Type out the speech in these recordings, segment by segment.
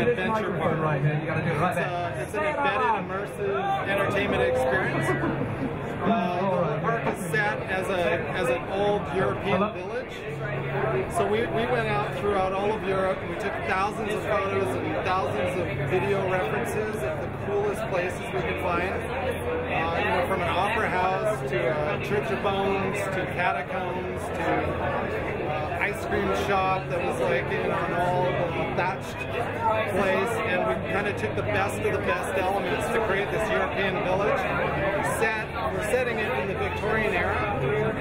adventure park. Right here. You got to do it right there. It's an embedded, immersive entertainment experience. The park is set as an old European village. So we went out throughout all of Europe and we took thousands of photos and thousands of video references of the coolest places we could find. You know, from an opera house to a church of bones to catacombs to ice cream shop that was like in an all thatched place, and we kind of took the best of the best elements to create this European village. We're setting it in the Victorian era.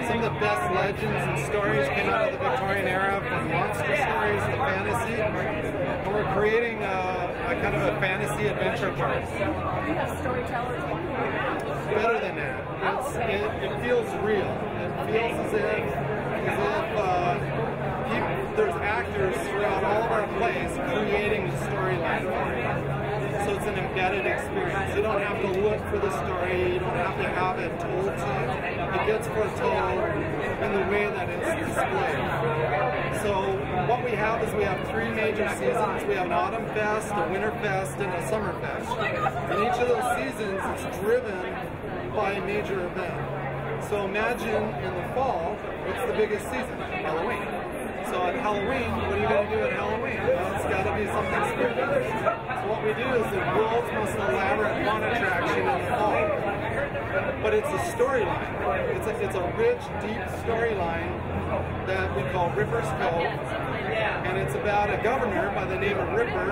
Some of the best legends and stories came out of the Victorian era, from monster stories to fantasy. And we're creating a kind of a fantasy adventure park. You have storytellers. Better than that. It feels real. It feels as if there's actors throughout all of our plays creating the storyline for you. So it's an embedded experience. You don't have to look for the story. You don't have to have it told to you. It gets foretold in the way that it's displayed. So what we have is we have 3 major seasons. We have an autumn fest, a winter fest, and a summer fest. And each of those seasons is driven by a major event. So imagine in the fall, what's the biggest season? Halloween. So at Halloween, what are you going to do at Halloween? Well, it's got to be something spooky. So what we do is the world's most elaborate fun attraction in the fall. But it's a storyline. It's a rich, deep storyline that we call Ripper's Cove. And it's about a governor by the name of Ripper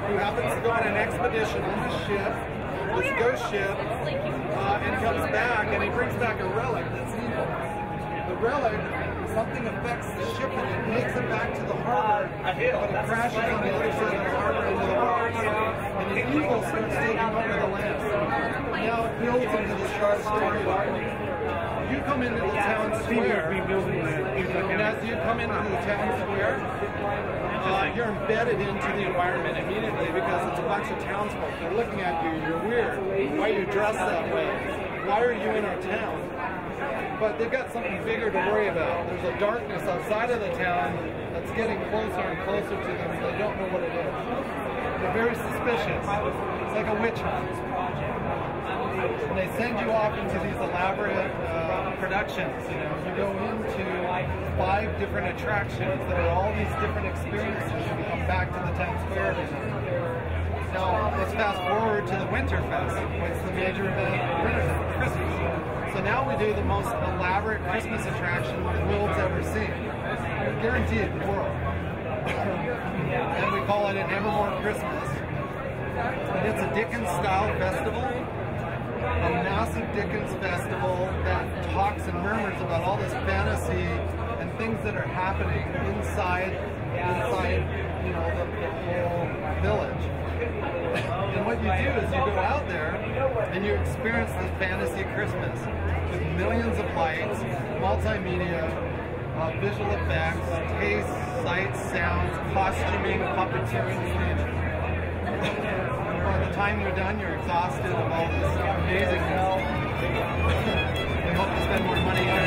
who happens to go on an expedition on this ship, this ghost ship, and comes back, and he brings back a relic that's evil. The relic, something affects the ship and it makes it back to the harbor, but it crashes on the other side of the harbor into the rocks. And the evil starts taking over the land. Now it builds into the sharp storyline. You come into the town square, and as you come into the town square, you're embedded into the environment immediately because it's a bunch of townsfolk. They're looking at you, you're weird. Why are you dressed that way? Why are you in our town? But they've got something bigger to worry about. There's a darkness outside of the town that's getting closer and closer to them, and they don't know what it is. They're very suspicious. It's like a witch hunt. And they send you off into these elaborate productions. You know, you go into 5 different attractions that are all these different experiences, and you come back to the town square. Now, let's fast forward to the Winter Fest. What's the major event? Christmas. So now we do the most elaborate Christmas attraction the world's ever seen. Guaranteed, the world. And we call it an Evermore Christmas. And it's a Dickens-style festival, a massive Dickens festival that talks and murmurs about all this fantasy and things that are happening inside you know, the whole village. And what you do is you go out there and you experience this fantasy Christmas with millions of lights, multimedia, visual effects, taste, sights, sounds, costuming, puppeteering, you name it. And by the time you're done, you're exhausted of all this amazingness. We hope to spend more money here.